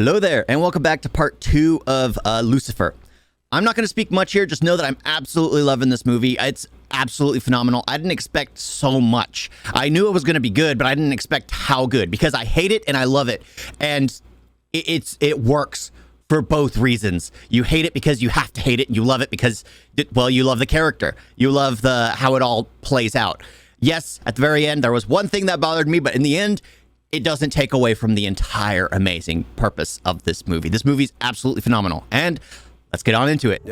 Hello there, and welcome back to part 2 of Lucifer. I'm not going to speak much here, just know that I'm absolutely loving this movie. It's absolutely phenomenal. I didn't expect so much. I knew it was going to be good, but I didn't expect how good, because I hate it and I love it. And it works for both reasons. You hate it because you have to hate it, and you love it because, well, you love the character. You love how it all plays out. Yes, at the very end, there was one thing that bothered me, but in the end, it doesn't take away from the entire amazing purpose of this movie. This movie's absolutely phenomenal. And let's get on into it.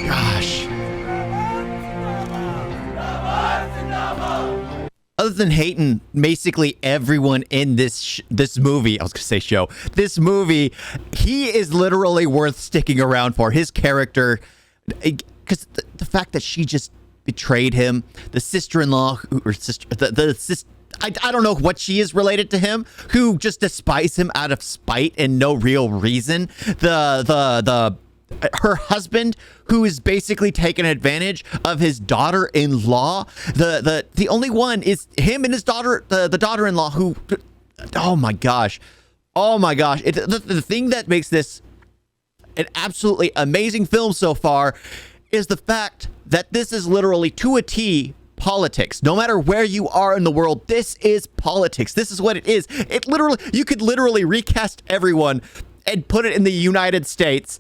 Gosh. Other than hating basically everyone in this movie, I was gonna say show, this movie, he is literally worth sticking around for. His character, because the fact that she just betrayed him, the sister-in-law, or sister, the sister, I don't know what she is related to him, who just despises him out of spite and no real reason. Her husband, who is basically taking advantage of his daughter-in-law. The only one is him and his daughter, the daughter-in-law, who, oh my gosh. The thing that makes this an absolutely amazing film so far is the fact that this is literally to a T politics. No matter where you are in the world, this is politics. This is what it is. You could literally recast everyone and put it in the United States,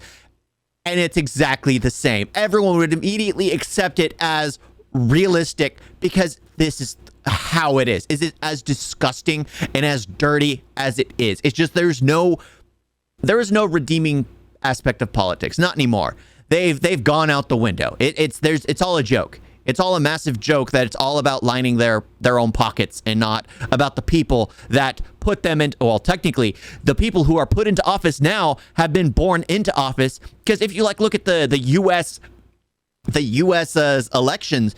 and it's exactly the same. Everyone would immediately accept it as realistic because this is how it is. Is it as disgusting and as dirty as it is? It's just there is no redeeming aspect of politics. Not anymore. They've gone out the window. It's all a joke. It's all a massive joke that it's all about lining their own pockets and not about the people that put them in. Well, technically, the people who are put into office now have been born into office. Because if you look at the U.S. Elections,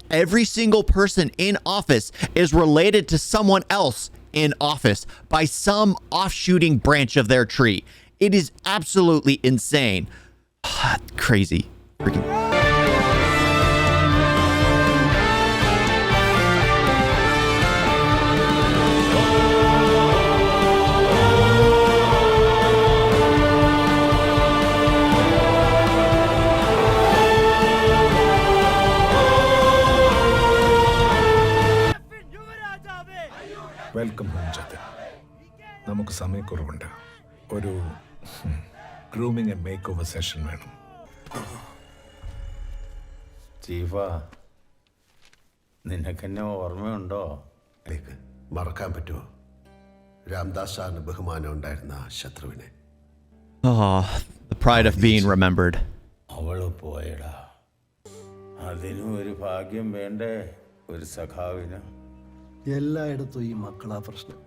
every single person in office is related to someone else in office by some offshooting branch of their tree. It is absolutely insane. Crazy. Freaking. Welcome home, Jatin. നമുക്ക് സമയക്കുറവുണ്ട്. ഒരു grooming and make over session വേണം. ചീഫ, നിനക്കെന്നെ ഓർമ്മയുണ്ടോ? മറക്കാൻ പറ്റുമോ? രാംദാസ് സാറിന് ബഹുമാനം ഉണ്ടായിരുന്ന ശത്രുവിനെ. The pride of being remembered. അവള് പോയടാ. അതിനും ഒരു ഭാഗ്യം വേണ്ടേ ഒരു സഖാവിന്? എല്ലായിടത്തും ഈ മക്കളാ പ്രശ്നം.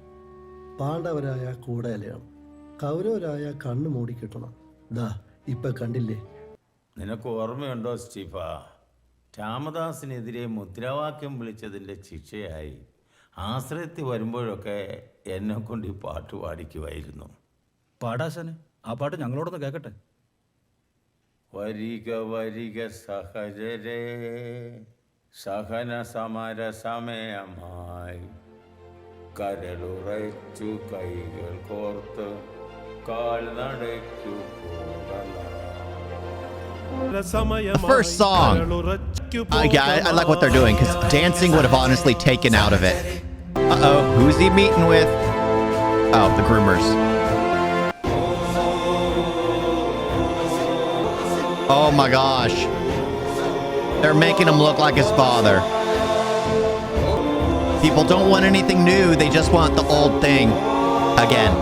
പാണ്ഡവരായ കൂടയലയാണ്, കൗരവരായ കണ്ണു മൂടിക്കിട്ടണം. ദാ ഇപ്പൊ കണ്ടില്ലേ? നിനക്ക് ഓർമ്മയുണ്ടോ സ്റ്റീഫ? രാമദാസിനെതിരെ മുദ്രാവാക്യം വിളിച്ചതിൻ്റെ ശിക്ഷയായി ആശ്രയത്തിൽ വരുമ്പോഴൊക്കെ എന്നെ കൊണ്ട് ഈ പാട്ട് പാടിക്കുമായിരുന്നു. പാടാശാന്, ആ പാട്ട് ഞങ്ങളോടൊന്ന് കേൾക്കട്ടെ. വരിക വരിക സഹജരേ, സഹന സമര സമയമായി, കരളുറച്ചു കൈകൾ കോർത്ത് കാൽനടയ്ക്കു The first song, I like what they're doing, because dancing would have honestly taken out of it. Uh-oh, who's he meeting with? Oh, the groomers. Oh my gosh. They're making him look like his father. People don't want anything new. They just want the old thing again.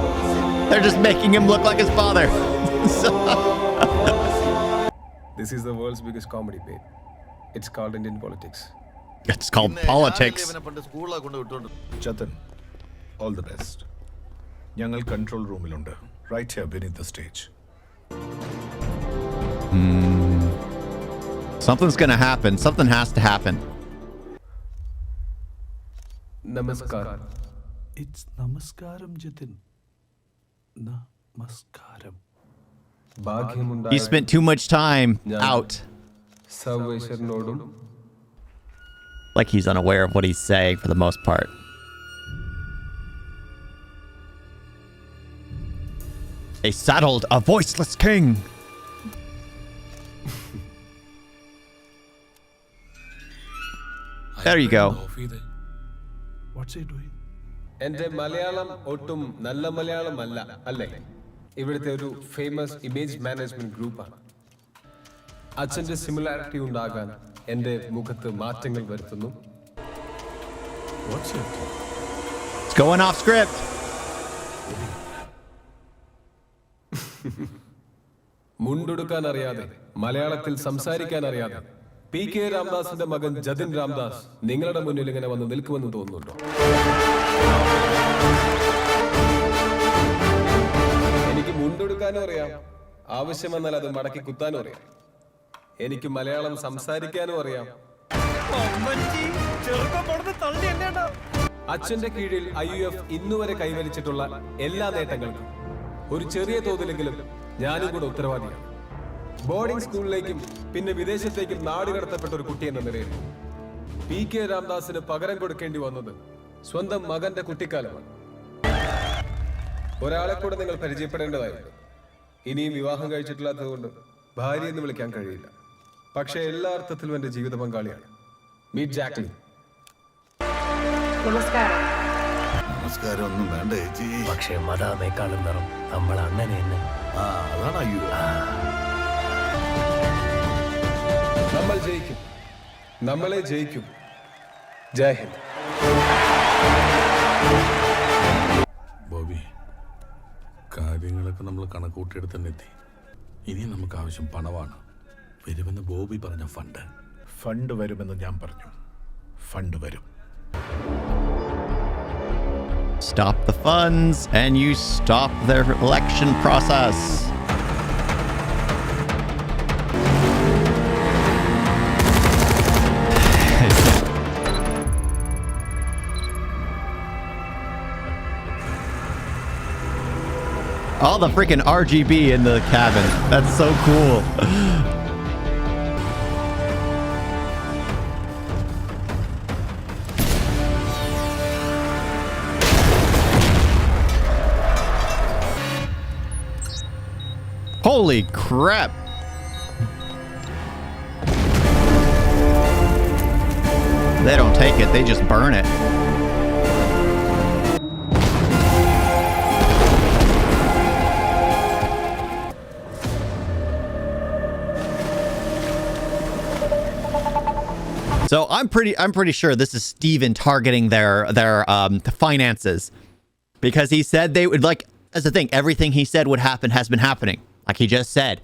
They're just making him look like his father. This is the world's biggest comedy bit. It's called Indian politics. It's called politics. Jatin, all the best. ഞങ്ങൾ control റൂമിലുണ്ട്. Right here beneath the stage. Something's gonna happen. Something has to happen. Namaskar. It's Namaskaram, Jatin. നമസ്കാരം. He spent too much time out. സർവേശ്വരനോടും Like he's unaware of what he's saying for the most part. They saddled a voiceless king. There you go. What's he doing? എൻ്റെ മലയാളം ഒട്ടും നല്ല മലയാളം അല്ല അല്ലേ? ഇവിടുത്തെ ഒരു famous image management ഗ്രൂപ്പാണ്. അച്ഛൻ്റെ similarity ഉണ്ടാകാൻ എൻ്റെ മുഖത്ത് മാറ്റങ്ങൾ വരുത്തുന്നു. What's it? It's going off script. മുണ്ടെടുക്കാൻ അറിയാതെ, മലയാളത്തിൽ സംസാരിക്കാൻ അറിയാതെ PK രാംദാസിന്റെ മകൻ ജതിൻ രാംദാസ് നിങ്ങളുടെ മുന്നിൽ ഇങ്ങനെ വന്ന് നിൽക്കുമെന്ന് തോന്നുന്നുണ്ടോ? എനിക്ക് മുണ്ടെടുക്കാനും അറിയാം, ആവശ്യം വന്നാൽ അത് മടക്കി കുത്താനും അറിയാം. എനിക്ക് മലയാളം സംസാരിക്കാനും അറിയാം. അച്ഛന്റെ കീഴിൽ IUF ഇന്നുവരെ കൈവരിച്ചിട്ടുള്ള എല്ലാ നേട്ടങ്ങൾക്കും ഒരു ചെറിയ തോതിലെങ്കിലും ഞാനും കൂടെ ഉത്തരവാദിയാണ്. ബോർഡിംഗ് സ്കൂളിലേക്കും പിന്നെ വിദേശത്തേക്കും നാടുകടത്തപ്പെട്ട ഒരു കുട്ടി എന്ന നിലയിൽ PK രാംദാസിന് പകരം കൊടുക്കേണ്ടി വന്നത് സ്വന്തം മകന്റെ കുട്ടിക്കാലമാണ്. ഒരാളെ കൂടെ നിങ്ങൾ പരിചയപ്പെടേണ്ടതായിരുന്നു. ഇനിയും വിവാഹം കഴിച്ചിട്ടില്ലാത്തതുകൊണ്ട് ഭാര്യ എന്ന് വിളിക്കാൻ കഴിയില്ല. പക്ഷെ എല്ലാ അർത്ഥത്തിലും എന്റെ ജീവിത പങ്കാളിയാണ്. Meet Jacqueline. നമസ്കാരം ഒന്നും വേണ്ട ചേച്ചി. പക്ഷേ മതാമേക്കാളും നിറം നമ്മൾ അങ്ങനെ തന്നെ. അതാണ് അയ്യോ. നമ്മൾ ജയിക്കും, നമ്മളെ ജയിക്കും. ജയ് ഹിന്ദ്. ബോബി, കാര്യങ്ങളൊക്കെ നമ്മൾ കണക്കൂട്ടിയെടുത്ത് തന്നെ എത്തി. ഇനി നമുക്ക് ആവശ്യം പണമാണ്. വരുമെന്ന് ബോബി പറഞ്ഞ ഫണ്ട് വരുമെന്ന് ഞാൻ പറഞ്ഞു. ഫണ്ട് വരും. Stop the funds and you stop their election process. All the freaking RGB in the cabin. That's so cool. Holy crap. They don't take it, they just burn it. So I'm pretty sure this is Steven targeting their finances, because he said they would, like, that's the thing, everything he said would happen has been happening, like he just said.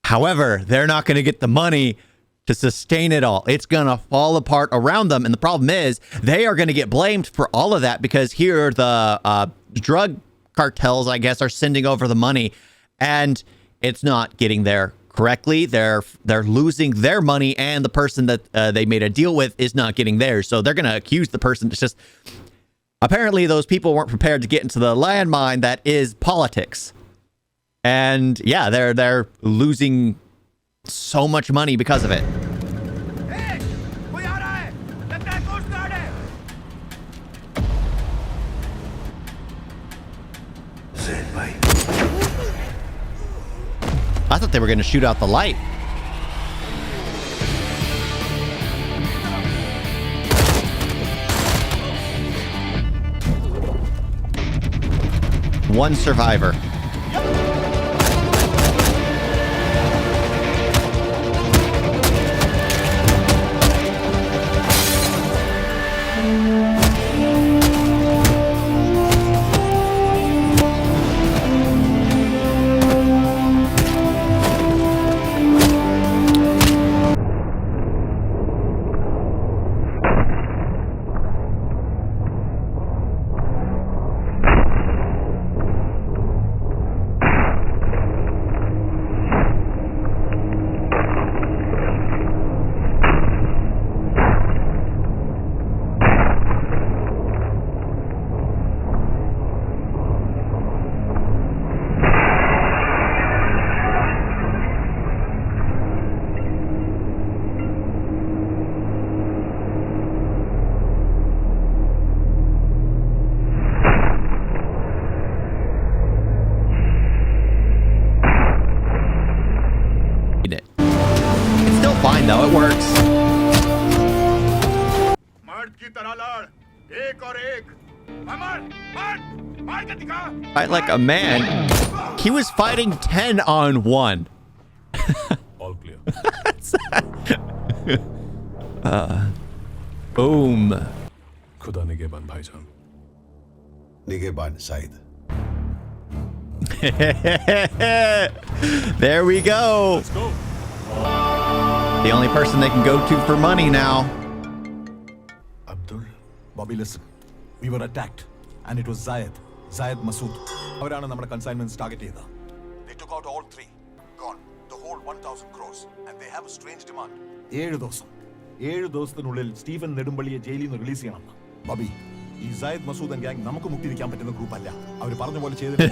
However, they're not going to get the money to sustain it all. It's going to fall apart around them, and the problem is they are going to get blamed for all of that, because here the drug cartels, I guess, are sending over the money, and it's not getting there correctly. They're losing their money, and the person that they made a deal with is not getting theirs. So they're going to accuse the person. It's just, apparently those people weren't prepared to get into the landmine that is politics. And yeah, they're losing so much money because of it. I thought they were going to shoot out the light. One survivor. Fight like a man. He was fighting 10 on 1. All clear. Boom. खुदा निगहबान भाईजान. നിഗബാൻ Zayed. There we go. Let's go. The only person they can go to for money now. Abdul, Bobby, listen. We were attacked, and it was Zayed Masood. അവരാണ് നമ്മുടെ കൺസൈൻമെന്റ്സ് target ചെയ്തത്. They took out all 3. Gone. The whole 1,000 crores. And they have a strange demand. 7 ദിവസം. 7 ദിവസത്തിനുള്ളിൽ Stephen നെടുമ്പള്ളിയെ ജയിലിൽ നിന്ന് release ചെയ്യണം. ബോബി, ഈ Sayyid Masood gang നമുക്ക് മുക്തിരിക്കാൻ പറ്റുന്ന ഗ്രൂപ്പ് അല്ല. അവർ പറഞ്ഞ പോലെ ചെയ്തിട്ട്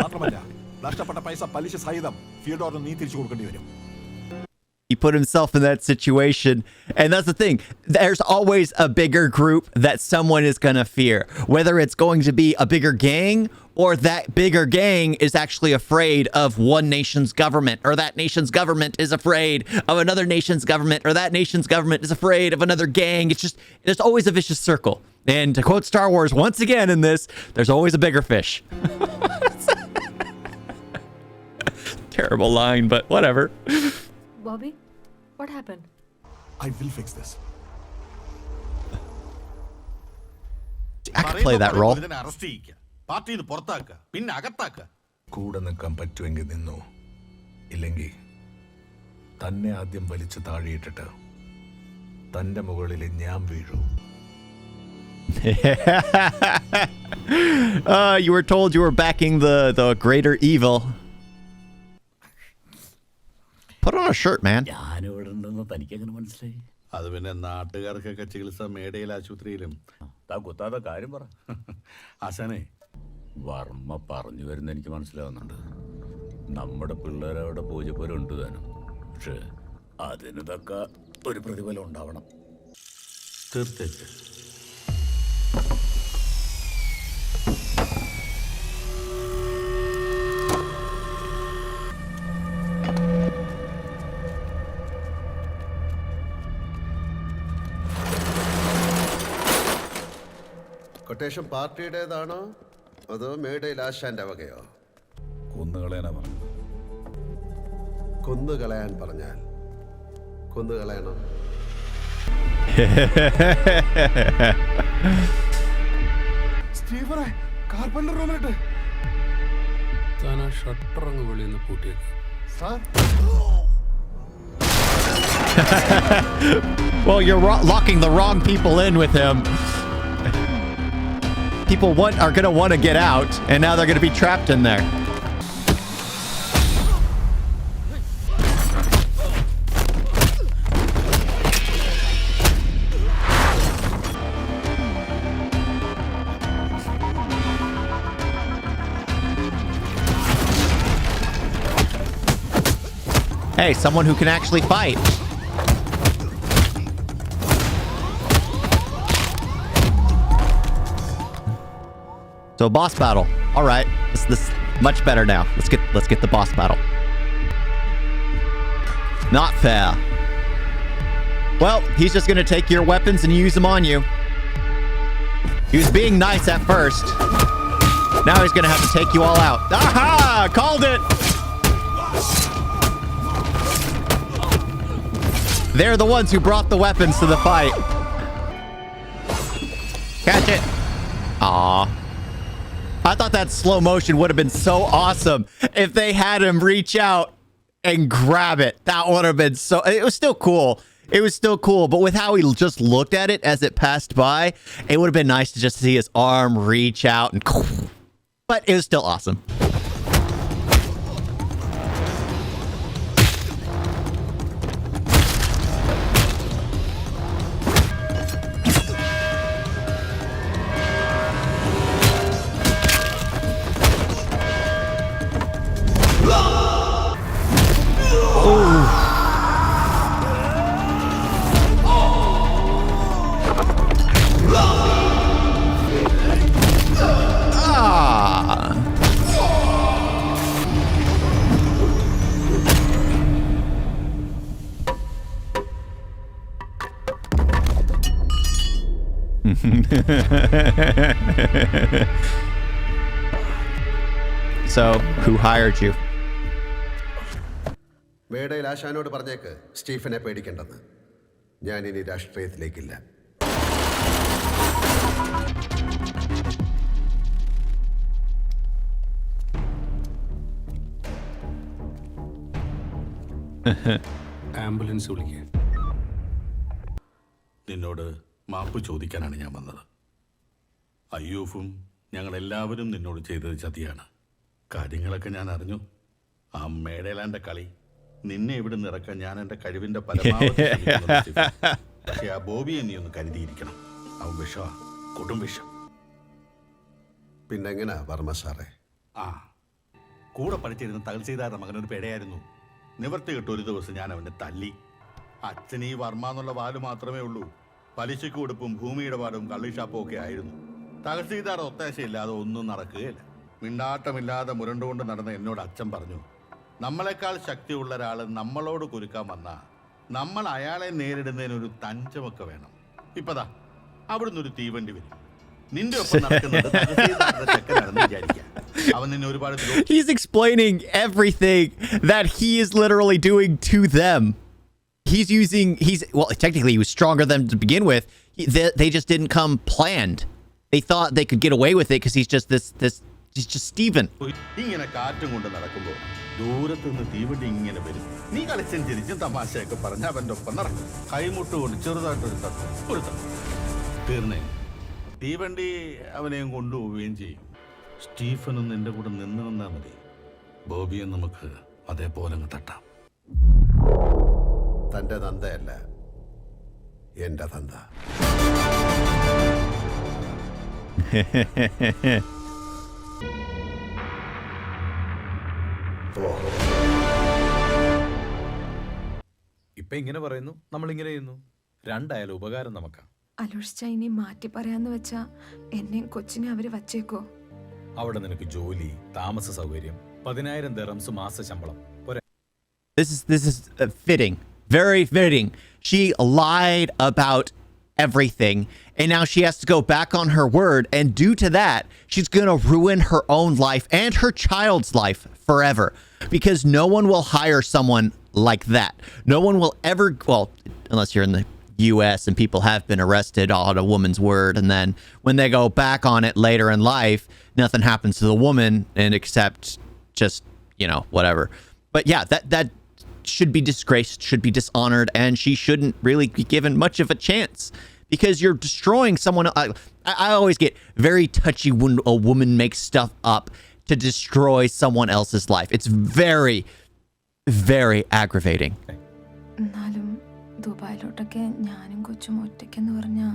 മാത്രമല്ല, നഷ്ടപ്പെട്ട പൈസ പലിശ സഹിതം ഫിയഡോറിന് നീ തിരിച്ചു കൊടുക്കേണ്ടി വരും. He put himself in that situation. And that's the thing. There's always a bigger group that someone is going to fear. Whether it's going to be a bigger gang or that bigger gang is actually afraid of one nation's government, or that nation's government is afraid of another nation's government, or that nation's government is afraid of another gang. It's just, there's always a vicious circle. And to quote Star Wars once again in this, there's always a bigger fish. Terrible line, but whatever. Bobby, what happened? I will fix this. I could play that role. പാർട്ടിന്ന് പുറത്താക്ക, പിന്നെ അകത്താക്ക. കൂടെ നിൽക്കാൻ പറ്റുമെങ്കിൽ നിന്നു, ഇല്ലെങ്കിൽ തന്നെ ആദ്യം വലിച്ചു താഴെയിട്ടിട്ട് തന്റെ മുകളിൽ ഞാൻ വീഴൂ. You were told you were backing the greater evil. Put on a shirt, man. ഞാനിവിടെ ഉണ്ടെന്ന് തനിക്കെങ്ങനെ മനസ്സിലായി? അത് പിന്നെ നാട്ടുകാർക്കൊക്കെ ചികിത്സ മേടയിൽ ആശുപത്രിയിലും. താ കുത്താതെ കാര്യം പറ. ആശാനെ, വർമ്മ പറഞ്ഞു വരുന്ന എനിക്ക് മനസ്സിലാവുന്നുണ്ട്. നമ്മുടെ പിള്ളേരവിടെ പൂജപ്പുരം ഉണ്ട് താനും. പക്ഷെ അതിന് തക്ക ഒരു പ്രതിഫലം ഉണ്ടാവണം. തീർച്ചയായിട്ടും. കൊട്ടേഷൻ പാർട്ടിയുടേതാണോ അതോ മേടയിൽ ആശാന്റെ വകയോ? കൊന്നുകളയാനാ പറഞ്ഞു. കൊന്നുകളയാൻ പറഞ്ഞാൽ കൊന്നുകളയണം. സ്റ്റീഫനെ കാർപ്പൻ്റർ റൂമിലിട്ട്. താൻ ആ ഷട്ടർ അങ്ങ് വെളിയിൽ നിന്ന് പൂട്ടിയേക്ക്. Sir, Well, you're locking the wrong people in with him. People are going to want to get out, and now they're going to be trapped in there. Hey, someone who can actually fight. So boss battle. All right, this much better now. Let's get the boss battle. Not fair. Well, he's just gonna take your weapons and use them on you. He was being nice at first. Now he's gonna have to take you all out. Aha! Called it. They're the ones who brought the weapons to the fight. Catch it. Aw. I thought that slow motion would have been so awesome if they had him reach out and grab it. That would have been so... It was still cool. It was still cool. But with how he just looked at it as it passed by, it would have been nice to just see his arm reach out and... But it was still awesome. So, who hired you? മേഡയിൽ ആശാനോട് പറഞ്ഞേക്ക് സ്റ്റീഫനെ പേടിക്കേണ്ടെന്ന്. ഞാൻ ഇനി രാഷ്ട്രീയത്തിലേക്കില്ല. Ambulance വിളിക്കുക. നിന്നോട് മാപ്പ് ചോദിക്കാനാണ് ഞാൻ വന്നത്. അയ്യൂഫും ഞങ്ങളെല്ലാവരും നിന്നോട് ചെയ്തത് ചതിയാണ്. കാര്യങ്ങളൊക്കെ ഞാൻ അറിഞ്ഞു. ആ മേടേലാൻ്റെ കളി നിന്നെ ഇവിടെ നിറക്കാൻ ഞാൻ എൻ്റെ കഴിവിൻ്റെ പരമാവധി ശ്രമിക്കുന്നുണ്ട്. പക്ഷേ ആ ബോബിയെ നീ ഒന്ന് കരുതിയിരിക്കണം. അവൻ വിഷമാ, കൊടും വിഷം. പിന്നെങ്ങനാ വർമ്മ സാറേ? ആ, കൂടെ പഠിച്ചിരുന്ന തകൽസീതാരുടെ മകനൊരു പേടയായിരുന്നു. നിവർത്തി കിട്ടും ഒരു ദിവസം ഞാൻ അവനെ തല്ലി. അച്ഛൻ ഈ വർമ്മ എന്നുള്ള വാല് മാത്രമേ ഉള്ളൂ. പലിശയ്ക്ക് കൊടുപ്പും ഭൂമിയുടെ പാടും കള്ളിഷാപ്പും ഒക്കെ ആയിരുന്നു. തകൽസീതാരുടെ ഒത്താശയില്ലാതെ ഒന്നും നടക്കുകയില്ല. മിണ്ടാട്ടമില്ലാതെ മുരണ്ടുകൊണ്ട് നടന്ന എന്നോട് അച്ഛൻ പറഞ്ഞു, നമ്മളെക്കാൾ ശക്തിയുള്ള ഒരാൾ നമ്മളോട് കുരുക്കാൻ വന്നാൽ നമ്മൾ അയാളെ നേരിടുന്നതിനൊരു തഞ്ചമൊക്കെ വേണം. ഇപ്പതാ അവിടുന്ന് ഒരു തീവണ്ടി വരും. നിന്റെ ഒപ്പം നടക്കുന്നത് തകൽസീതാരുടെ ചെക്കനാണെന്ന് വിചാരിക്കാം. അവൻ നിന്നെ ഒരുപാട് He's explaining everything that he is literally doing to them. Well, technically he was stronger than to begin with. They just didn't come planned. They thought they could get away with it because he's just Steven. ഇങ്ങനെ കാറ്റും കൊണ്ട് നടക്കുമ്പോൾ ദൂരത്ത് നിന്ന് തീവണ്ടി ഇങ്ങനെ വരും. നീ കളിച്ചും ചിരിച്ചും തമാശയൊക്കെ പറഞ്ഞ അവൻ്റെ ഒപ്പം നടക്കും. കൈമുട്ടുകൊണ്ട് ചെറുതായിട്ടൊരു തട്ടും തീർന്നേ. തീവണ്ടി അവനെയും കൊണ്ടുപോവുകയും ചെയ്യും. സ്റ്റീഫനും നിന്റെ കൂടെ നിന്ന് നിന്നാൽ മതി. ബോബിയെ നമുക്ക് അതേപോലെ അങ്ങ് തട്ടാം. തൻ്റെ തന്തയല്ല, എൻ്റെ തന്ത. ഇപ്പൊ ഇങ്ങനെ പറയുന്നു, നമ്മളിങ്ങനെ ചെയ്യുന്നു. രണ്ടായാലും ഉപകാരം നമുക്കാ. അലോഷിച്ച ഇനി മാറ്റി പറയാന്ന് വെച്ചാ എന്നെയും കൊച്ചിനെ അവര് വച്ചേക്കോ? അവിടെ നിനക്ക് ജോലി, താമസ സൗകര്യം, 10,000 ദിർഹംസ് മാസ ശമ്പളം. This is fitting. Very fitting. She lied about everything, and now she has to go back on her word, and due to that, she's going to ruin her own life and her child's life forever, because no one will hire someone like that. No one will ever, well, unless you're in the US and people have been arrested on a woman's word, and then when they go back on it later in life, nothing happens to the woman and except just, whatever. But yeah, that should be disgraced, should be dishonored, and she shouldn't really be given much of a chance, because you're destroying someone. I always get very touchy when a woman makes stuff up to destroy someone else's life. It's very, very aggravating. എന്നാലും ദുബായിലോട്ടൊക്കെ ഞാനും കൊച്ചും ഒറ്റയ്ക്കെന്ന് പറഞ്ഞാ.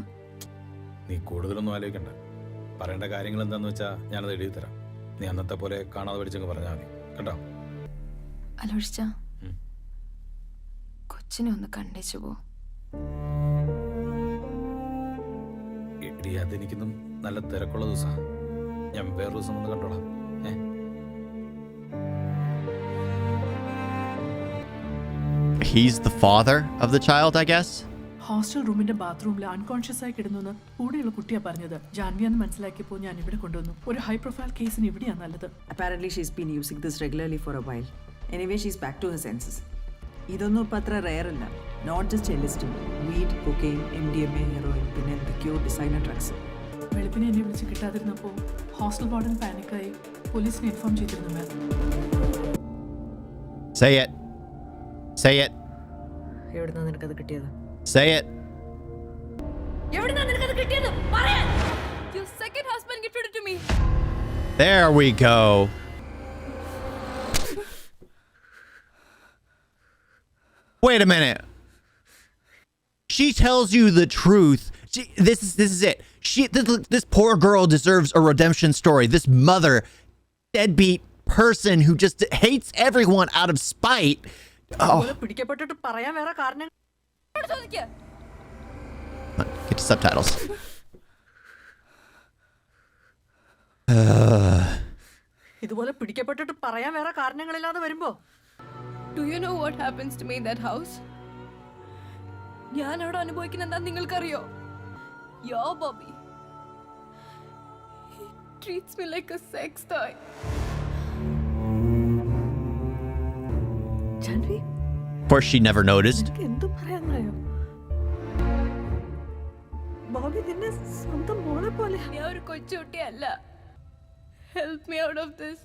നീ കൂടുതലൊന്നും ആലോചിക്കണ്ട. പറയേണ്ട കാര്യങ്ങൾ എന്താന്ന് വെച്ചാ ഞാനത് എഴുതി തരാം. നീ അന്നത്തെ പോലെ കാണാതെ പഠിച്ചങ്ങ് പറഞ്ഞാൽ മതി കേട്ടോ. അലോഷിച്ച, കൊച്ചിനെ ഒന്ന് കണ്ടേച്ചു പോ. അതെനിക്കൊന്നും നല്ല തിരക്കുള്ള ദിവസാ. ഞാൻ വേറെ ദിവസം ഒന്ന് കണ്ടോളാം. He's the father of the child, I guess. Hostel റൂമിന്റെ ബാത്റൂമിൽ അൺകോൺഷ്യസ് ആയി കിടന്നു കൂടെയുള്ള കുട്ടിയാ പറഞ്ഞത്. ജാൻവിയാന്ന് മനസ്സിലാക്കിയപ്പോൾ ഞാൻ ഇവിടെ കൊണ്ടുവന്നു. ഒരു ഹൈ പ്രൊഫൈൽ കേസിന് ഇവിടെയാ നല്ലത്. Apparently she's been using this regularly for a while. Anyway, she's back to her senses. ഇതൊന്നും ഇപ്പം അത്ര റെയർ അല്ല. നോട്ട് ജസ്റ്റ് എലിസ്റ്റും, വീഡ്, കൊക്കെയിൻ, MDMA, ഹെറോയിൻ, പിന്നെ എന്തൊക്കെയോ ഡിസൈനർ ഡ്രഗ്സ്. വെളുപ്പിനെ എന്നെ വിളിച്ച് കിട്ടാതിരുന്നപ്പോൾ ഹോസ്റ്റൽ വാർഡൻ പാനിക്കായി പോലീസിനെ ഇൻഫോം ചെയ്തിരുന്നു മാം. Say it. Say it. എവിടുന്നാ നിനക്കത് കിട്ടിയത്? Say it. എവിടുന്നാ നിനക്കത് കിട്ടിയത്? പറയാൻ. Your second husband gifted it to me. There we go. Wait a minute. She tells you the truth. This is it. This poor girl deserves a redemption story. This mother, deadbeat person who just hates everyone out of spite. Oh. പിടിക്കപ്പെട്ടിട്ട് പറയാൻ വേറെ കാരണം. Get to subtitles. ഇതുപോലെ പിടിക്കപ്പെട്ടിട്ട് പറയാൻ വേറെ കാരണങ്ങളില്ലാതെ വരുമ്പോ. Do you know what happens to me in that house? ഞാൻ അവിടെ അനുഭവിക്കുന്ന എന്താ നിങ്ങൾക്കറിയോ? Your Bobby treats me like a sex toy. Janhvi Of course, she never noticed. നിനക്ക് എന്തു പറയാനായോ? ബോബി നിന്നെ സ്വന്തം മോളെ പോലെ. ഞാൻ ഒരു കൊച്ചുകുട്ടിയല്ല. Help me out of this.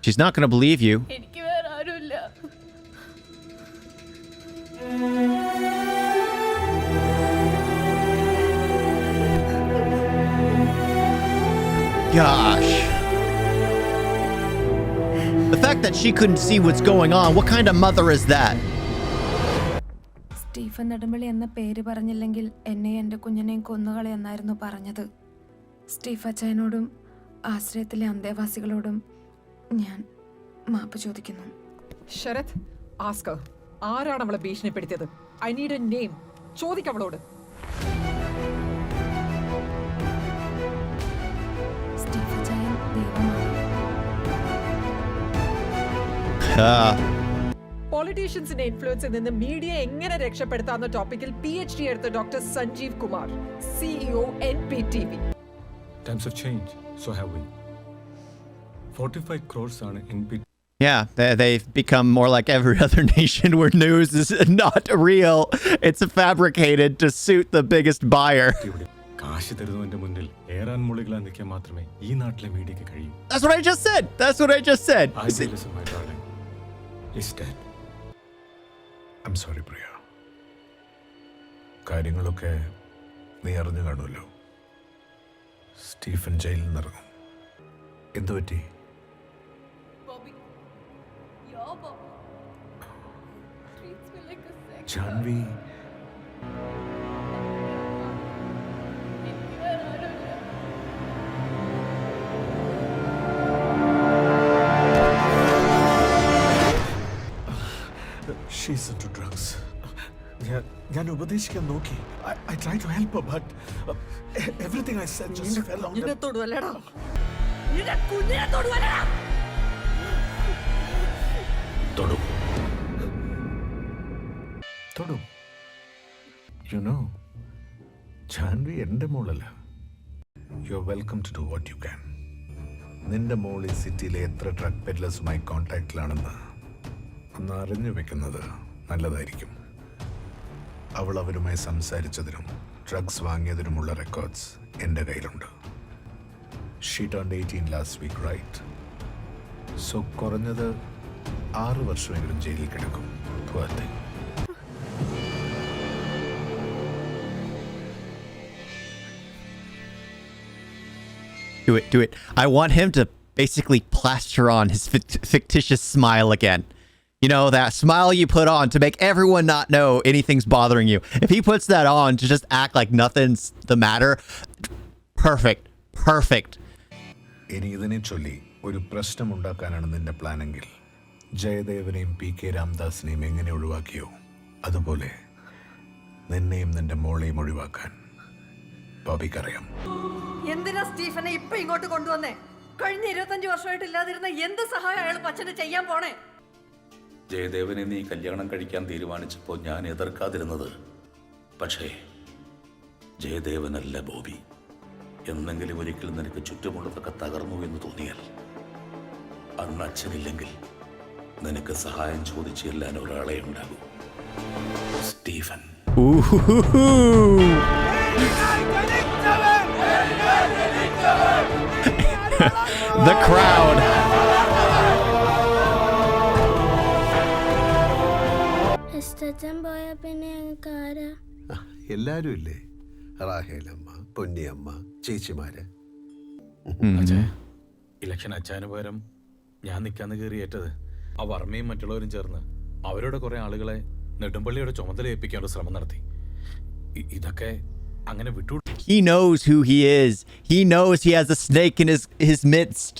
She's not going to believe you. എനിക്ക് വേറെ ആരുമില്ല. Gosh. The fact that she couldn't see what's going on, what kind of mother is that? Stephen Nedumpally എന്ന പേര് പറഞ്ഞില്ലെങ്കിൽ എന്നെയും എൻ്റെ കുഞ്ഞിനെയും കൊന്നുകളയെന്നായിരുന്നു പറഞ്ഞത്. സ്റ്റീഫ് അച്ചായനോടും ആശ്രയത്തിലെ അന്തേവാസികളോടും ഞാൻ മാപ്പ് ചോദിക്കുന്നു. Sarath, ask her. ആരാണ് അവളെ ഭീഷണിപ്പെടുത്തിയത്? I need a name. ചോദിക്കവളോട്. സ്റ്റീഫ് അച്ചായൻ ദൈവമാണ്. പൊളിറ്റീഷ്യൻസിന്റെ ഇൻഫ്ലുവൻസിൽ നിന്ന് മീഡിയ എങ്ങനെ രക്ഷപ്പെടുത്താവുന്ന ടോപ്പിക്കിൽ PhD എടുത്ത doctor Sanjeev Kumar, CEO NPTV. Times have changed, so have we. 45 crores ആണ് NPTV. Yeah, they've become more like every other nation where news is not real. It's fabricated to suit the biggest buyer. കാശ് തരുന്നവന്റെ മുന്നിൽ ഏറാൻ മുളികളാൻ നിൽക്കാൻ മാത്രമേ ഈ നാട്ടിലെ മീഡിയക്ക് കഴിയൂ. That's what I just said. That's what I just said. Idealism, my darling, is dead. I'm sorry, Priya. കാര്യങ്ങളൊക്കെ നീ അറിഞ്ഞു കാണുമല്ലോ. സ്റ്റീഫൻ ജയിലിൽ നിന്നിറങ്ങും. എന്തു പറ്റി? Janhvi, she's into drugs. ഞാൻ ഉപദേശിക്കാൻ നോക്കി. I tried to help her, but everything I said just fell on നിന്നെ the... തൊടുവല്ലടാ. തൊടും. തൊടും. You know, ജാൻവി എൻ്റെ മോളല്ല. You're welcome to do what you can. നിന്റെ മോൾ ഈ സിറ്റിയിലെ എത്ര ഡ്രഗ് പെഡ്ലേഴ്സുമായി കോൺടാക്റ്റിലാണെന്ന് ഒന്ന് അറിഞ്ഞു വെക്കുന്നത് നല്ലതായിരിക്കും. അവൾ അവരുമായി സംസാരിച്ചതിനും ഡ്രഗ്സ് വാങ്ങിയതിനുമുള്ള റെക്കോർഡ്സ് എൻ്റെ കയ്യിലുണ്ട്. She turned 18 last week, right? So കുറഞ്ഞത് 6 വർഷമെങ്കിലും ജയിലിൽ കിടക്കും. Poor thing. Do it. I want him to basically plaster on his fictitious smile again. You know, that smile you put on to make everyone not know anything's bothering you. If he puts that on to just act like nothing's the matter, perfect. ഇനി ഇതിനെ ചൊല്ലി ഒരു പ്രശ്നമുണ്ടാക്കാനാണ് നിന്റെ പ്ലാനെങ്കിൽ ജയദേവനെയും PK രാംദാസിനെയും എങ്ങനെ ഒഴിവാക്കിയോ അതുപോലെ നിന്നെയും നിന്റെ മോളെയും ഒഴിവാക്കാൻ ബോബിക്കറിയാം. എന്തിനാ സ്റ്റീഫനെ ഇപ്പൊ ഇങ്ങോട്ട് കൊണ്ടുവന്നേ? കഴിഞ്ഞ 25 വർഷമായിട്ട് ഇല്ലാതിരുന്ന എന്ത് സഹായം അയാൾ പച്ചന് ചെയ്യാൻ പോണേ? ജയദേവനെ നീ കല്യാണം കഴിക്കാൻ തീരുമാനിച്ചപ്പോൾ ഞാൻ എതിർക്കാതിരുന്നത്, പക്ഷേ ജയദേവനല്ല ബോബി. എന്നെങ്കിലും ഒരിക്കലും നിനക്ക് ചുറ്റുമുള്ളതൊക്കെ തകർന്നു എന്ന് തോന്നിയാൽ അന്ന് അച്ഛനില്ലെങ്കിൽ നിനക്ക് സഹായം ചോദിച്ചു ചെല്ലാൻ ഒരാളെ ഉണ്ടാകൂ. സ്റ്റീഫൻ. The crowd. എല്ലാരും ഇല്ലേ? റാഹേലമ്മ, പൊന്നിയമ്മ, ചേച്ചിമാര്. ഇലക്ഷൻ അച്ചാന് പകരം ഞാൻ നിൽക്കാന്ന് കയറിയേറ്റത് ആ വർമ്മയും മറ്റുള്ളവരും ചേർന്ന് അവരുടെ കുറെ ആളുകളെ നെടുമ്പള്ളിയുടെ ചുമതല ഏൽപ്പിക്കാനുള്ള ശ്രമം നടത്തി. ഇതൊക്കെ അങ്ങനെ വിട്ടു. He knows who he is. He knows he has a snake in his midst.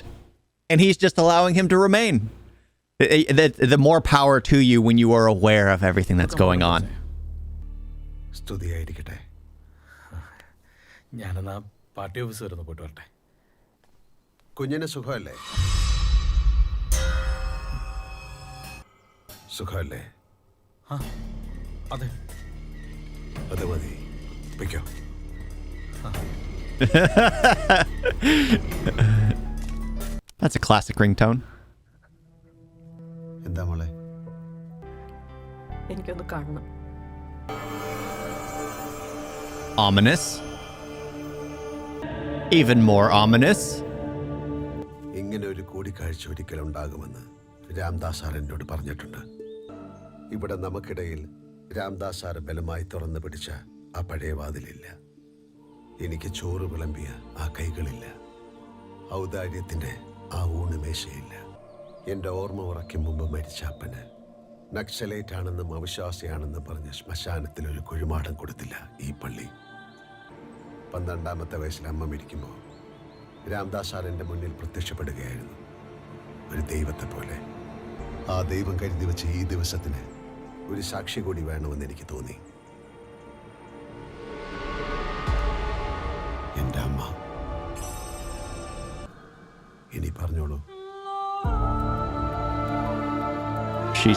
And he's just allowing him to remain. The more power to you when you are aware of everything that's going on. സ്തുതിയായിരിക്കട്ടെ. ഞാനെന്നാ party office വരുന്നു, പോയിട്ട് വരട്ടെ. കുഞ്ഞിന് സുഖമല്ലേ? സുഖമല്ലേ? അതെ. അത് മതി. വയ്ക്കോ. That's a classic ringtone. എന്താ മോളെ? എനിക്കൊന്ന് കാണണം. Ominous. Even more ominous. ഇങ്ങനെ ഒരു കൂടിക്കാഴ്ച ഒരിക്കലുണ്ടാകുമെന്ന് രാംദാസ് സാർ എന്നോട് പറഞ്ഞിട്ടുണ്ട്. ഇവിടെ നമുക്കിടയിൽ രാംദാസ് സാർ ബലമായി തുറന്നു പിടിച്ച ആ പഴയ വാതിലില്ല. എനിക്ക് ചോറ് വിളമ്പിയ ആ കൈകളില്ല. ഔദാര്യത്തിൻ്റെ ആ ഊണുമേശയില്ല. എൻ്റെ ഓർമ്മ ഉറയ്ക്കും മുമ്പ് മരിച്ച അപ്പന് നക്സലൈറ്റ് ആണെന്നും അവിശ്വാസിയാണെന്നും പറഞ്ഞ് ശ്മശാനത്തിൽ ഒരു കുഴിമാടം കൊടുത്തില്ല ഈ പള്ളി. 12ാമത്തെ വയസ്സിൽ അമ്മ മരിക്കുമ്പോൾ രാംദാസ് സാർ എൻ്റെ മുന്നിൽ പ്രത്യക്ഷപ്പെടുകയായിരുന്നു, ഒരു ദൈവത്തെ പോലെ. ആ ദൈവം കരുതി വെച്ച ഈ ദിവസത്തിന് ഒരു സാക്ഷി കൂടി വേണമെന്ന് എനിക്ക് തോന്നി. എൻ്റെ അമ്മ. ഇനി പറഞ്ഞോളൂ. She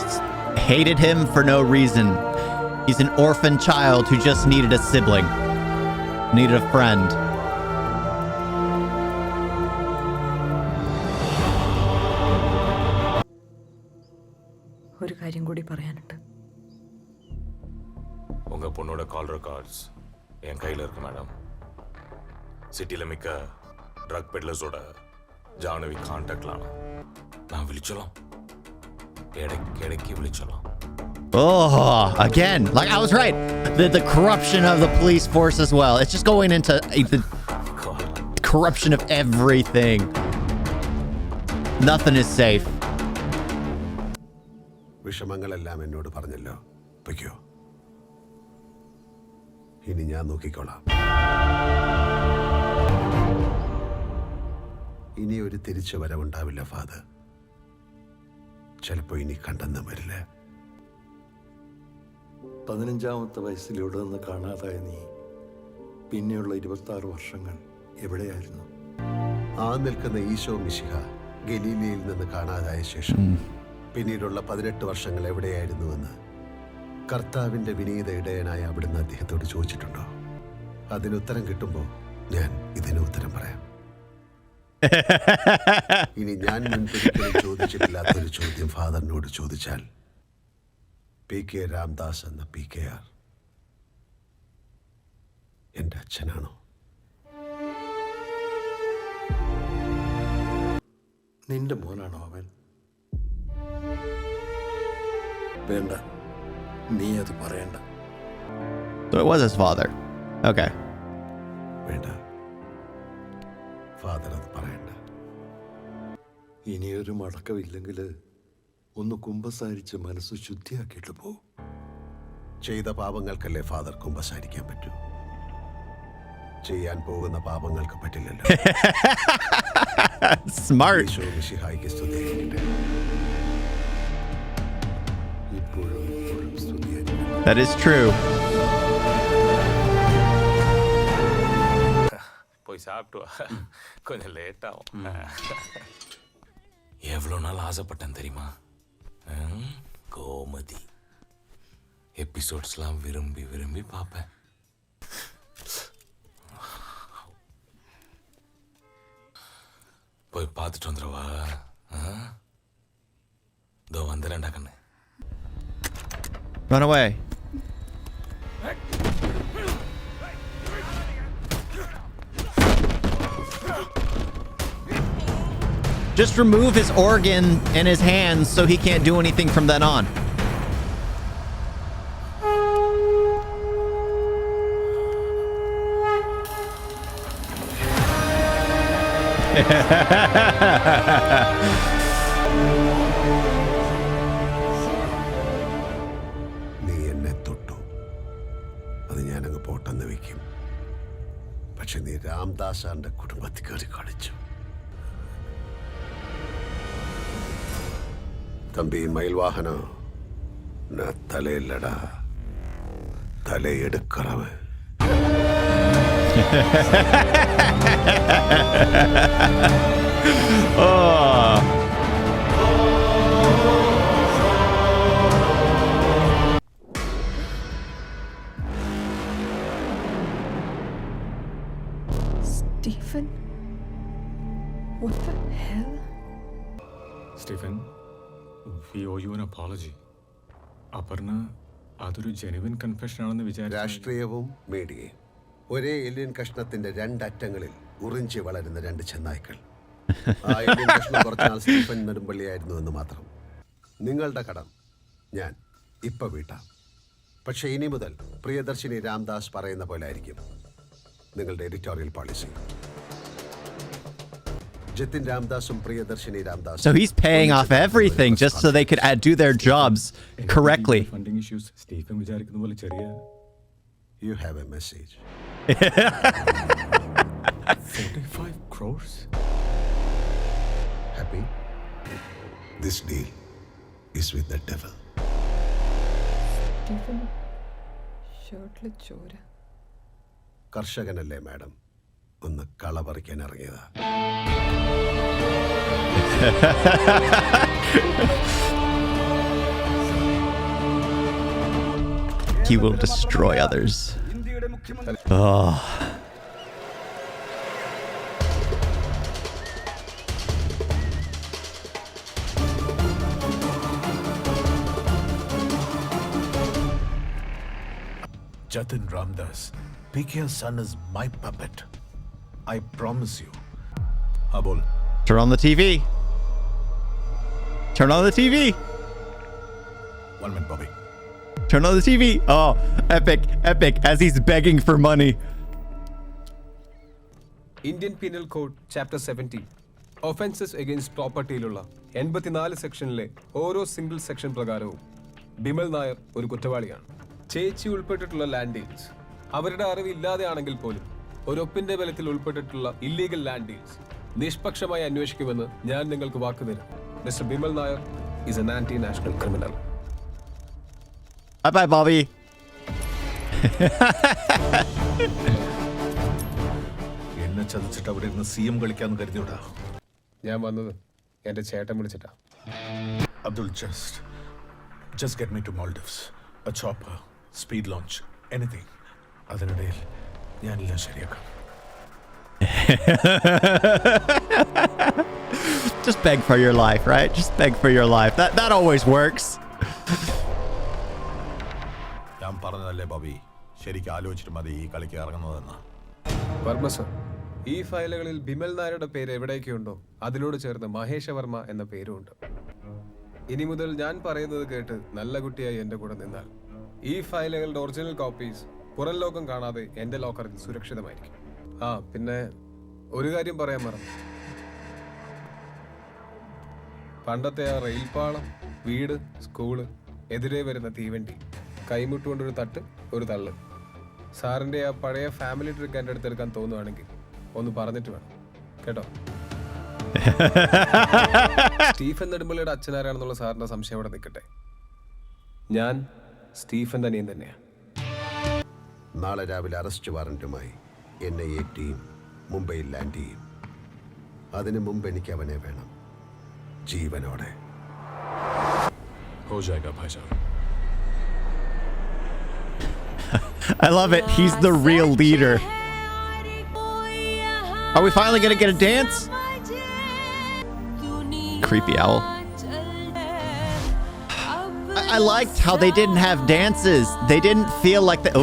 hated him for no reason. He's an orphan child who just needed a sibling, needed a friend. ഒരു കാര്യം കൂടി പറയാനുണ്ട്. உங்க பொண்ணோட கால் ரெக்கார்ட்ஸ் என் கையில் இருக்கு மேடம். சிட்டியில் மிக்க ட்ரக் பெட்லர்ஸோட ஜானவி கான்டாக்ட்லாம் நான் விழிச்சலாம், இடைக்கு விழிச்சலாம். Oh, again, like I was right. The corruption of the police force as well. It's just going into the corruption of everything. Nothing is safe. വിഷമങ്ങളെല്ലാം എന്നോട് പറഞ്ഞല്ലോ, പൊയ്ക്കോ. ഇനി ഞാൻ നോക്കിക്കോളാം. ഇനി ഒരു തിരിച്ചു വരവുണ്ടാവില്ല ഫാദർ. ചിലപ്പോ ഇനി കണ്ടെന്നും വരില്ല. 15ാമത്തെ വയസ്സിൽ ഇവിടെ നിന്ന് കാണാതായ നീ പിന്നെയുള്ള 26 വർഷങ്ങൾ എവിടെയായിരുന്നു? ആ നിൽക്കുന്ന ഈശോ മിശിഹ ഗലീലയിൽ നിന്ന് കാണാതായ ശേഷം പിന്നീടുള്ള 18 വർഷങ്ങൾ എവിടെയായിരുന്നുവെന്ന് കർത്താവിൻ്റെ വിനീത ഇടയനായ അവിടുന്ന് അദ്ദേഹത്തോട് ചോദിച്ചിട്ടുണ്ടോ? അതിനുത്തരം കിട്ടുമ്പോൾ ഞാൻ ഇതിന് ഉത്തരം പറയാം. ഇനി ഞാൻ മുൻപൊരിക്കലും ചോദിച്ചിട്ടില്ലാത്തൊരു ചോദ്യം ഫാദറിനോട് ചോദിച്ചാൽ, PK രാംദാസ് എന്ന PKR എൻ്റെ അച്ഛനാണോ? നിന്റെ മോനാണോ അവൻ? വേണ്ട, നീ അത് പറയണ്ട. So it was his father. Okay. വേണ്ട, ഫാദർ അത് പറയണ്ട. ഇനിയൊരു മടക്കമില്ലെങ്കിൽ ഒന്ന് കുമ്പസാരിച്ച് മനസ്സ് ശുദ്ധിയാക്കിയിട്ട് പോ. ചെയ്ത പാപങ്ങൾക്കല്ലേ ഫാദർ കുമ്പസാരിക്കാൻ പറ്റൂ? ചെയ്യാൻ പോകുന്ന പാപങ്ങൾക്ക് പറ്റില്ലല്ലോ. Smart. ഈശോ മിശിഹായ്ക്ക് സ്തുതിയായിരിക്കട്ടെ. ഇപ്പോഴും സ്തുതിയായിരിക്കട്ടെ. That is true. போய் சாப்பிட்டு கொஞ்சம் லேட் ஆகும். எவ்வளோ நாள் ஆசைப்பட்டேன் தெரியுமா? கோமதி எபிசோட்ஸ்லாம் விரும்பி விரும்பி பார்ப்பேன். போய் பார்த்துட்டு வந்துடுவா. இதோ வந்துடுறேன்டா கண்ணு. Run away. Just remove his organ and his hands so he can't do anything from then on. നീ എന്നെ തൊട്ടു, അത് ഞാനങ്ങ് പോട്ടെന്ന് വെക്കും. പക്ഷെ നീ രാംദാസാന്റെ കുടുംബത്തിൽ കയറി കളിച്ചു. തമ്പി മയിൽവാഹനോ, ഞാൻ തലയില്ലടാ, തലയെടുക്കറവ്. Oh. Stephen? What the hell? Stephen, we owe you an apology. Aparna അതൊരു ജെനുവിൻ കൺഫെഷൻ ആണെന്ന് വിചാരിച്ചു. രാഷ്ട്രീയവും മീഡിയയും ഒരേ എല്ലിൻ കഷ്ണത്തിന്റെ രണ്ടറ്റങ്ങളിൽ ഉറിഞ്ചി വളരുന്ന രണ്ട് ചെന്നായ്ക്കൾ. ആ എല്ലിൻ കഷ്ണം കുറച്ചാൽ സ്റ്റീഫൻ നെടുമ്പള്ളിയായിരുന്നു എന്ന് മാത്രം. നിങ്ങളുടെ കടം ഞാൻ ഇപ്പൊ വീട്ടാം. പക്ഷെ ഇനി മുതൽ പ്രിയദർശിനി രാംദാസ് പറയുന്ന പോലെ ആയിരിക്കും നിങ്ങളുടെ എഡിറ്റോറിയൽ പോളിസി. ജതിൻ രാംദാസും പ്രിയദർശിനി രാംദാസും. So he's paying off everything just so they could do their jobs correctly. Funding issues Stephen വിചാരിക്കുന്ന പോലെ ചെറിയ. You have a message. 45 crores? Happy? This deal is with the devil. Stephen, ഷർട്ടില് ചോര. കർഷകനല്ലേ madam, ഒന്ന് കള പറിക്കാൻ ഇറങ്ങിയതാ. He will destroy others. Oh. Jatin Ramdas, PK's son is my puppet. I promise you. Abol. Turn on the TV. Turn on the TV. 1 minute, Bobby. Turn on the TV. Oh, epic, epic, as he's begging for money. Indian penal code chapter 70 offences against പ്രോപ്പർട്ടിയിലുള്ള 84 സെക്ഷനിലെ ഓരോ single section പ്രകാരവും ബിമൽ നായർ ഒരു കുറ്റവാളിയാണ്. ചേച്ചി ഉൾപ്പെട്ടിട്ടുള്ള land deals അവരുടെ അറിവില്ലാതെയാണെങ്കിൽ പോലും ഒരൊപ്പിന്റെ ബലത്തിൽ ഉൾപ്പെട്ടിട്ടുള്ള ഇല്ലീഗൽ ലാൻഡ് ഡീൽസ് നിഷ്പക്ഷമായി അന്വേഷിക്കുമെന്ന് ഞാൻ നിങ്ങൾക്ക് വാക്കുതരും. Mister Bimal Nair is an anti national criminal. Bye bye, Bobby. എന്നെ ചതിച്ചിട്ട് അവിടെ ഇരുന്ന് CM കളിക്കാന്ന് കരുതിയോടാ. ഞാൻ വന്നത് എന്റെ ചേട്ടൻ വിളിച്ചിട്ടാ. Abdul, just get me to Maldives. A chopper, speed launch, anything. അതിനിടയിൽ ഞാനെല്ലാം ശരിയാക്കാം. Just beg for your life, right? Just beg for your life. That always works. ഞാൻ പറഞ്ഞതല്ലേ ബോബി, ശരിക്കും ആലോചിച്ചിട്ട് മതി ഈ കളിക്ക് ഇറങ്ങുന്നതെന്ന്. വർമ്മ സർ, ഈ ഫയലുകളിൽ ബിമൽ നായരുടെ പേര് എവിടെയൊക്കെയുണ്ടോ അതിനോട് ചേർന്ന് മഹേഷ വർമ്മ എന്ന പേരുമുണ്ട്. ഇനി മുതൽ ഞാൻ പറയുന്നത് കേട്ട് നല്ല കുട്ടിയായി എന്റെ കൂടെ നിന്നാൽ ഈ ഫയലുകളുടെ ഒറിജിനൽ കോപ്പീസ് പുറം ലോകം കാണാതെ എന്റെ ലോക്കറിൽ സുരക്ഷിതമായിരിക്കും. പിന്നെ ഒരു കാര്യം പറയാൻ മറന്നു. പണ്ടത്തെ ആ റെയിൽപാളം, വീട്, സ്കൂള്, എതിരെ വരുന്ന തീവണ്ടി, കൈമുട്ടുകൊണ്ടൊരു തട്ട്, ഒരു തള്ള്, സാറിന്റെ ആ പഴയ ഫാമിലി ട്രിക്ക് എൻ്റെ അടുത്ത് എടുക്കാൻ തോന്നുവാണെങ്കിൽ ഒന്ന് പറഞ്ഞിട്ട് വേണം കേട്ടോ. സ്റ്റീഫൻ നെടുമ്പള്ളിയുടെ അച്ഛനാരാണെന്നുള്ള സാറിന്റെ സംശയം അവിടെ നിൽക്കട്ടെ. ഞാൻ സ്റ്റീഫൻ അനിയൻ തന്നെയാണ്. നാളെ രാവിലെ അറസ്റ്റ് വാറന്റുമായി NIA ടീം മുംബൈയിൽ ലാൻഡ് ചെയ്യും. അതിനു മുമ്പ് എനിക്ക് അവനെ വേണം, ജീവനോടെ. हो जाएगा भाईजान. I love it. He's the real leader. Are we finally gonna get a dance? Creepy owl. I liked how they didn't have dances. They didn't feel like that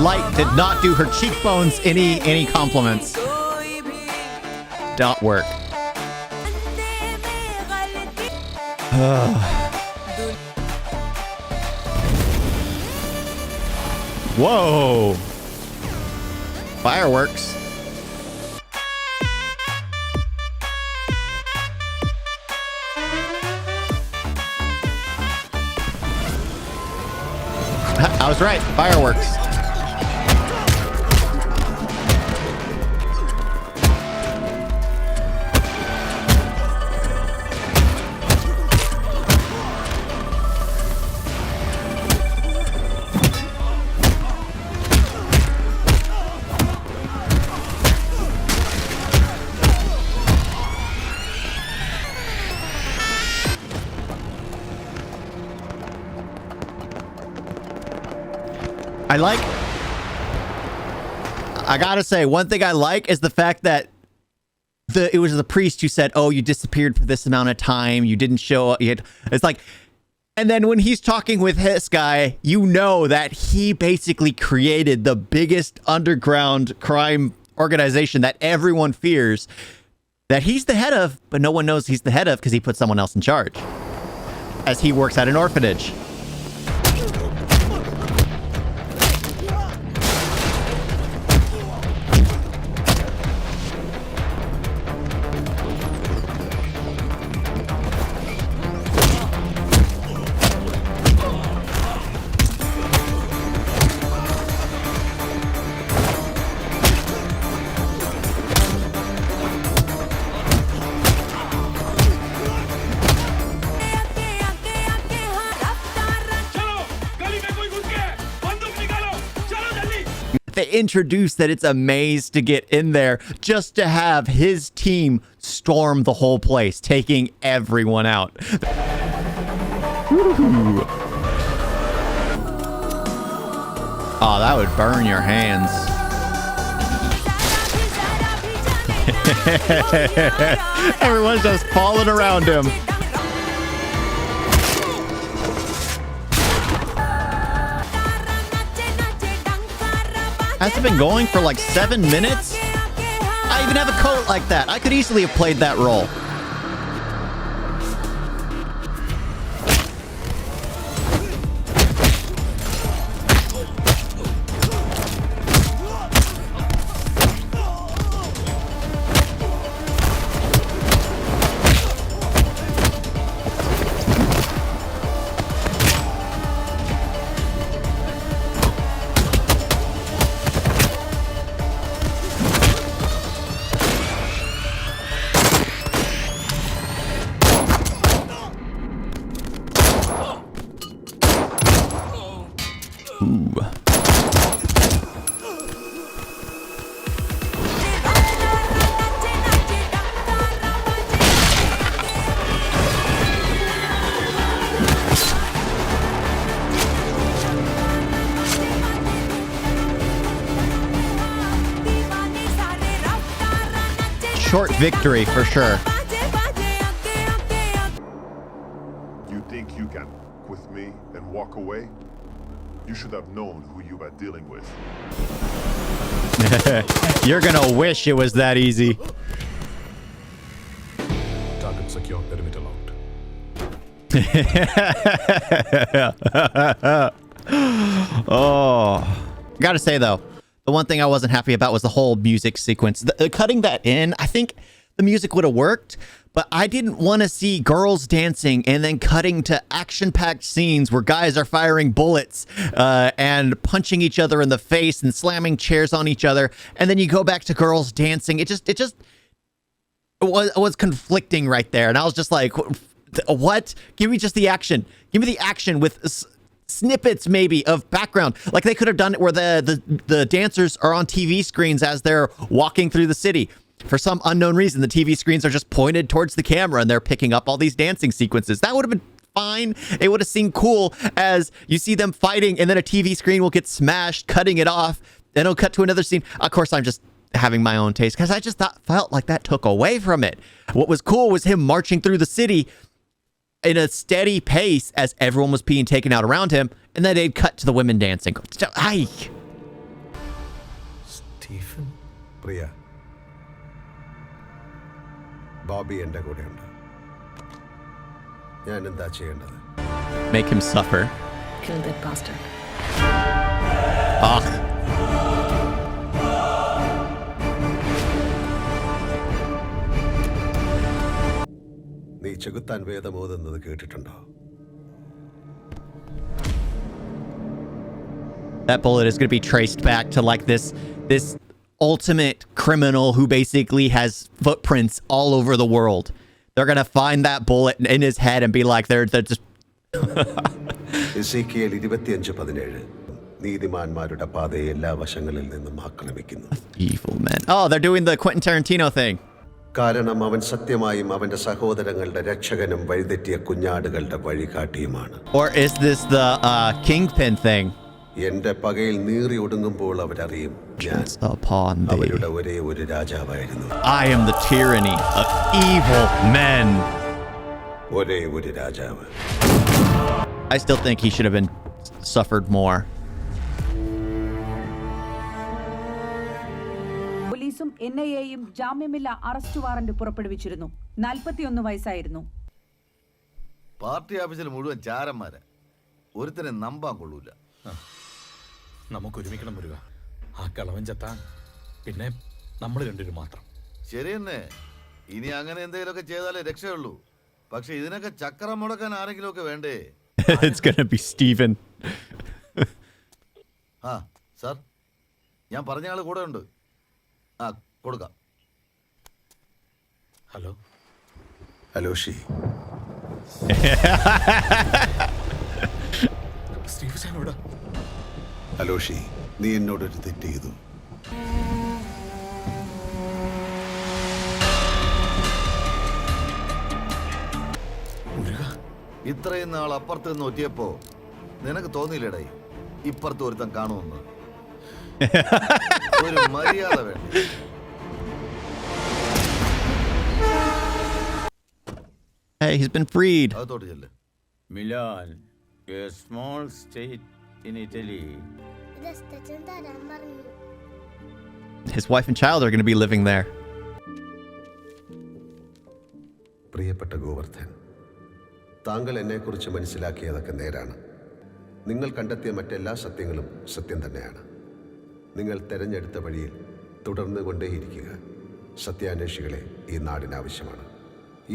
light did not do her cheekbones any compliments. Dot work. Whoa! Fireworks. I was right. Fireworks. I gotta say, one thing I like is the fact that it was the priest who said, "Oh, you disappeared for this amount of time. You didn't show up." It's like, and then when he's talking with this guy, you know that he basically created the biggest underground crime organization that everyone fears, that he's the head of, but no one knows he's the head of because he put someone else in charge, as he works at an orphanage. They introduced that it's a maze to get in there just to have his team storm the whole place, taking everyone out. Ooh. Oh, that would burn your hands. Everyone's just falling around him. Has it been going for like 7 minutes? I even have a coat like that. I could easily have played that role. Short victory for sure. You think you can with me and walk away? You should have known who you were dealing with. You're gonna wish it was that easy. Target secure, perimeter locked. Oh, gotta say though, the one thing I wasn't happy about was the whole music sequence. Cutting that in, I think the music would have worked, but I didn't want to see girls dancing and then cutting to action-packed scenes where guys are firing bullets and punching each other in the face and slamming chairs on each other, and then you go back to girls dancing. It was conflicting right there, and I was just like, what? Give me just the action. Give me the action with snippets maybe of background. Like they could have done it where the dancers are on TV screens as they're walking through the city. For some unknown reason, the TV screens are just pointed towards the camera and they're picking up all these dancing sequences. That would have been fine. It would have seemed cool as you see them fighting and then a TV screen will get smashed, cutting it off. Then it'll cut to another scene. Of course, I'm just having my own taste because I just felt like that took away from it. What was cool was him marching through the city in a steady pace as everyone was being taken out around him, and then they'd cut to the women dancing. Aye. Stephen? Priya. Bobby and കൂടെയുണ്ട്. ഞാൻ എന്താ ചെയ്യേണ്ടത്? Make him suffer. Kill that bastard. Ah. നീ ചെകുത്താൻ വേദം ഓതുന്നത് കേട്ടിട്ടുണ്ടോ? That bullet is going to be traced back to like this ultimate criminal who basically has footprints all over the world. They're going to find that bullet in his head and be like, they're just... എസേക്കിയേൽ 25:17 നീതിമാന്മാരുടെ പാതയെ എല്ലാ വശങ്ങളിൽ നിന്നും ആക്രമിക്കുന്നു. Evil men. Oh, they're doing the Quentin Tarantino thing. കാരണം അവൻ സത്യമായും അവന്റെ സഹോദരങ്ങളുടെ രക്ഷകനും വഴിതെറ്റിയ കുഞ്ഞാടുകളുടെ വഴികാട്ടിയുമാണ്. Or is this the Kingpin thing? എന്റെ പകയിൽ നീറി ഒടുങ്ങുമ്പോൾ അവരറിയും vengeance upon thee. അവരുടെ ഒരേ ഒരു രാജാവായിരുന്നു. I am the tyranny of evil men. ഒരേ ഒരു രാജാവ്. I still think he should have been suffered more. പോലീസും NIAയും ജാമ്യമില്ലാ അറസ്റ്റ് വാറന്റ് പുറപ്പെടുവിച്ചിരുന്നു. 41 വയസ്സായിരുന്നു. പാർട്ടി ഓഫീസിൽ മുഴുവൻ ചാരന്മാരെ, ഒരുത്തനെ നമ്പാൻ കൊള്ളൂല. നമുക്ക് ഒരുമിക്കണം മുരുക. ആ കളവൻ ചത്ത പിന്നെ നമ്മൾ രണ്ടുപേരും മാത്രം. ശരി തന്നെ, ഇനി അങ്ങനെ എന്തെങ്കിലുമൊക്കെ ചെയ്താലേ രക്ഷയുള്ളൂ. പക്ഷെ ഇതിനൊക്കെ ചക്രം മുടക്കാൻ ആരെങ്കിലും ഒക്കെ വേണ്ടേ? It's gonna be Steven. ആ സാർ, ഞാൻ പറഞ്ഞ ആള് കൂടെ ഉണ്ട്. ആ കൊടുക്കാം. ഹലോ ഹലോ ഷീ. സ്റ്റീഫനോടാ. ഹലോ ഷീ, നീ എന്നോടൊരു തെറ്റ് ചെയ്തു. ഇത്രയും നാൾ അപ്പുറത്ത് നിന്ന് ഒറ്റിയപ്പോ നിനക്ക് തോന്നിയില്ലേടായി ഇപ്പുറത്ത് ഒരുത്തൻ കാണുമെന്ന്? ഒരു മര്യാദ വേണ്ട. Hey, he's been freed. അതോട്ട് ചെല്ല്. Milan, a small state in Italy. His wife and child are going to be living there. പ്രിയപ്പെട്ട ഗോവർദ്ധൻ, താങ്കൾ എന്നെക്കുറിച്ച് മനസ്സിലാക്കിയതൊക്കെ നേരാണ്. നിങ്ങൾ കണ്ടെത്തിയ മറ്റെല്ലാ സത്യങ്ങളും സത്യം തന്നെയാണ്. നിങ്ങൾ തിരഞ്ഞെടുത്ത വഴിയിൽ തുടർന്നു കൊണ്ടേയിരിക്കുക. സത്യാന്വേഷികളെ ഈ നാടിന് ആവശ്യമാണ്.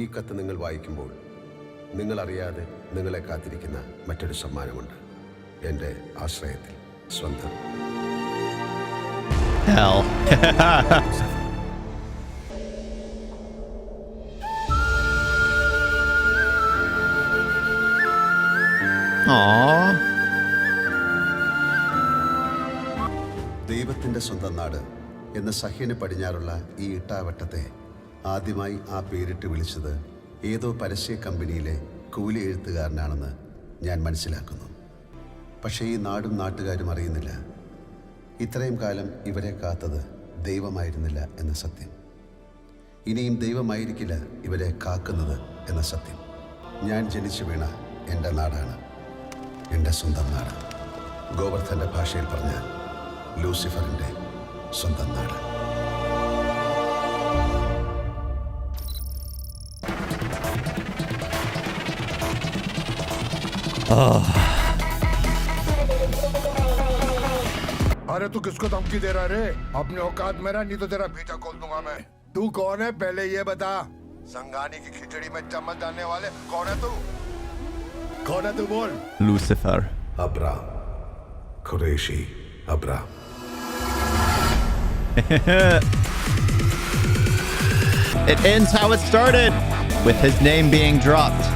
ഈ കത്ത് നിങ്ങൾ വായിക്കുമ്പോൾ നിങ്ങളറിയാതെ നിങ്ങളെ കാത്തിരിക്കുന്ന മറ്റൊരു സമ്മാനമുണ്ട്. എൻ്റെ ആശ്രയത്തിൽ സ്വന്തം. Hell. Aww. ദൈവത്തിൻ്റെ സ്വന്തം നാട് എന്ന സഹ്യന് പടിഞ്ഞാറുള്ള ഈ ഇട്ടാവട്ടത്തെ ആദ്യമായി ആ പേരിട്ട് വിളിച്ചത് ഏതോ പരസ്യ കമ്പനിയിലെ കൂലി എഴുത്തുകാരനാണെന്ന് ഞാൻ മനസ്സിലാക്കുന്നു. പക്ഷേ ഈ നാടും നാട്ടുകാരും അറിയുന്നില്ല, ഇത്രയും കാലം ഇവരെ കാത്തത് ദൈവമായിരുന്നില്ല എന്ന സത്യം. ഇനിയും ദൈവമായിരിക്കില്ല ഇവരെ കാക്കുന്നത് എന്ന സത്യം. ഞാൻ ജനിച്ചു വീണ എൻ്റെ നാടാണ്, എൻ്റെ സ്വന്തം നാട്. ഗോവർദ്ധൻ്റെ ഭാഷയിൽ പറഞ്ഞാൽ ലൂസിഫറിൻ്റെ സ്വന്തം നാട്. अरे तू किसको धमकी दे रहा रे? अपने औकात में रह, नहीं तो तेरा बेटा खोल दूंगा मैं. तू कौन है पहले ये बता. संगानी की खिचड़ी में चम्मच डालने वाले कौन है तू? कौन है तू बोल. Lucifer. Abraham. Qureshi Abraham. It ends how it started, with his name being dropped.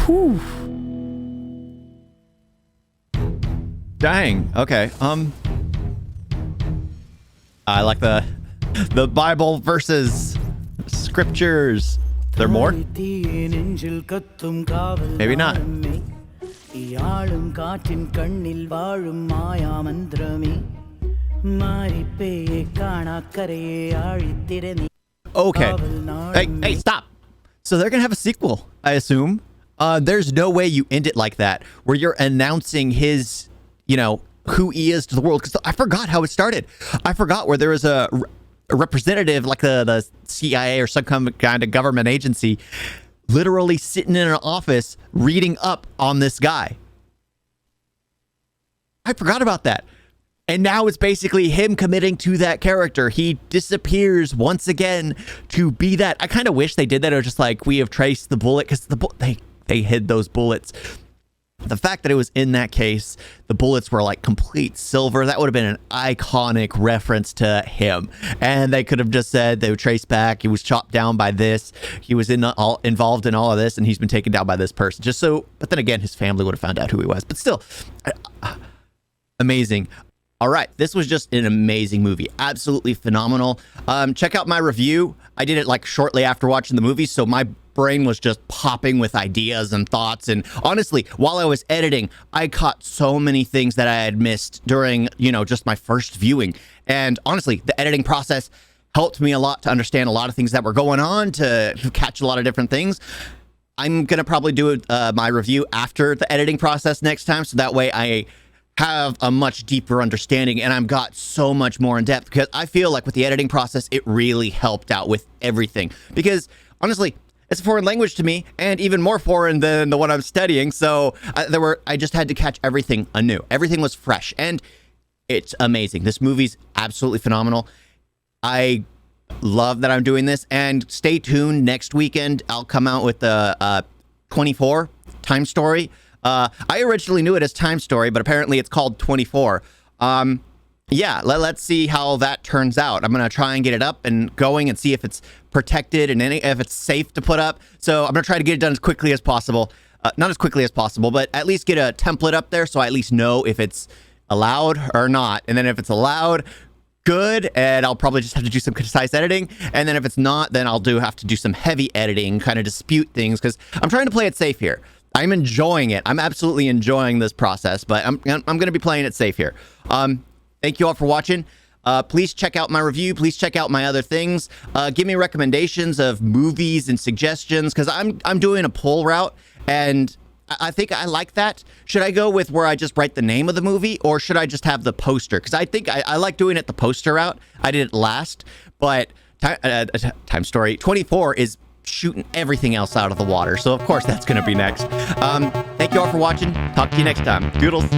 Whew. Dang. Okay. I like the Bible verses, scriptures. There more? Maybe not. Okay. Hey, stop. So they're gonna have a sequel, I assume. There's no way you end it like that, where you're announcing his, who he is to the world. Because I forgot how it started. I forgot where there was a representative, like the CIA or some kind of government agency, literally sitting in an office reading up on this guy. I forgot about that. And now it's basically him committing to that character. He disappears once again to be that. I kind of wish they did that, or just like, we have traced the bullet, because they hid those bullets. The fact that it was in that case, the bullets were like complete silver, that would have been an iconic reference to him. And they could have just said they would trace back, he was chopped down by this, he was involved in all of this, and he's been taken down by this person. Just so, but then again, his family would have found out who he was. But still, amazing. All right, this was just an amazing movie. Absolutely phenomenal. Check out my review. I did it like shortly after watching the movie, so my brain was just popping with ideas and thoughts. And honestly, while I was editing, I caught so many things that I had missed during, just my first viewing. And honestly, the editing process helped me a lot to understand a lot of things that were going on, to catch a lot of different things. I'm going to probably do my review after the editing process next time, so that way I have a much deeper understanding and I've got so much more in depth, because I feel like with the editing process, it really helped out with everything. Because honestly, it's a foreign language to me, and even more foreign than the one I'm studying. So I just had to catch everything anew. Everything was fresh, and it's amazing. This movie's absolutely phenomenal. I love that I'm doing this, and stay tuned. Next weekend, I'll come out with the 24 Time Story. I originally knew it as Time Story, but apparently it's called 24. Yeah, let's see how that turns out. I'm going to try and get it up and going and see if it's protected and if it's safe to put up. So I'm going to try to get it done as quickly as possible. Not as quickly as possible, but at least get a template up there so I at least know if it's allowed or not. And then if it's allowed, good, and I'll probably just have to do some concise editing. And then if it's not, then I'll have to do some heavy editing, kind of dispute things, because I'm trying to play it safe here. I'm enjoying it. I'm absolutely enjoying this process, but I'm going to be playing it safe here. Thank you all for watching. Please check out my review. Please check out my other things. Give me recommendations of movies and suggestions, because I'm doing a poll route, and I think I like that. Should I go with where I just write the name of the movie, or should I just have the poster? Because I think I like doing it the poster route. I did it last, but Time Story 24 is shooting everything else out of the water. So of course that's going to be next. Thank you all for watching. Talk to you next time. Doodles.